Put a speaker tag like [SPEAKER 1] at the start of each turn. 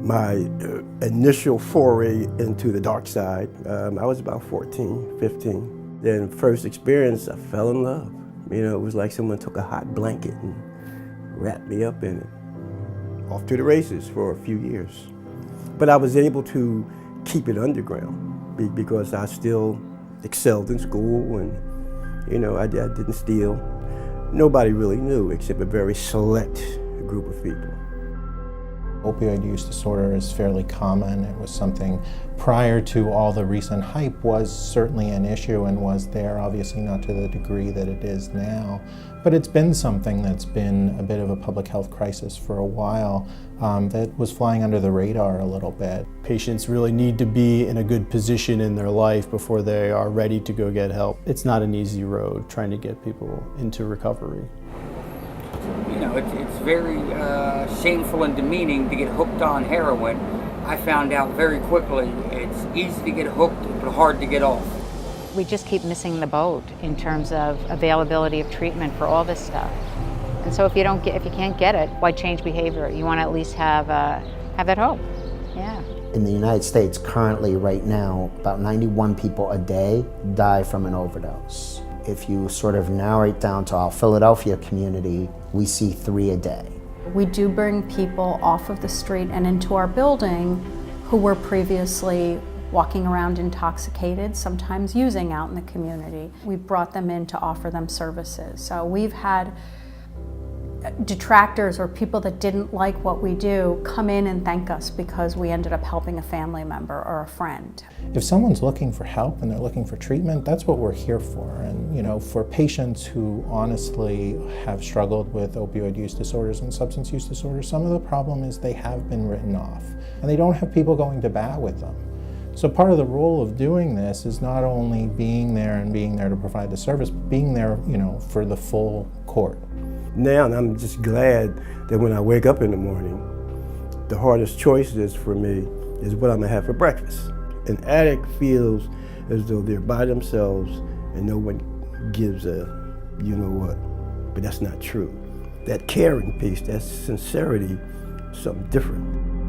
[SPEAKER 1] My initial foray into the dark side, I was about 14, 15. Then first experience, I fell in love. You know, it was like someone took a hot blanket and wrapped me up in it. Off to the races for a few years. But I was able to keep it underground because I still excelled in school and, you know, I didn't steal. Nobody really knew except a very select group of people.
[SPEAKER 2] Opioid use disorder is fairly common. It was something prior to all the recent hype was certainly an issue and was there, obviously not to the degree that it is now. But it's been something that's been a bit of a public health crisis for a while that was flying under the radar a little bit.
[SPEAKER 3] Patients really need to be in a good position in their life before they are ready to go get help. It's not an easy road trying to get people into recovery.
[SPEAKER 4] You know, it's very shameful and demeaning to get hooked on heroin. I found out very quickly it's easy to get hooked, but hard to get off.
[SPEAKER 5] We just keep missing the boat in terms of availability of treatment for all this stuff. And so if you can't get it, why change behavior? You want to at least have that hope. Yeah.
[SPEAKER 6] In the United States, currently, right now, about 91 people a day die from an overdose. If you sort of narrow it down to our Philadelphia community, we see 3 a day.
[SPEAKER 7] We do bring people off of the street and into our building who were previously walking around intoxicated, sometimes using out in the community. We've brought them in to offer them services. So we've had detractors or people that didn't like what we do come in and thank us because we ended up helping a family member or a friend.
[SPEAKER 2] If someone's looking for help and they're looking for treatment, that's what we're here for. And you know, for patients who honestly have struggled with opioid use disorders and substance use disorders, some of the problem is they have been written off and they don't have people going to bat with them. So part of the role of doing this is not only being there to provide the service, but being there, you know, for the full court.
[SPEAKER 1] Now I'm just glad that when I wake up in the morning, the hardest choice is for me is what I'm gonna have for breakfast. An addict feels as though they're by themselves and no one gives a you know what, but that's not true. That caring piece, that sincerity, is something different.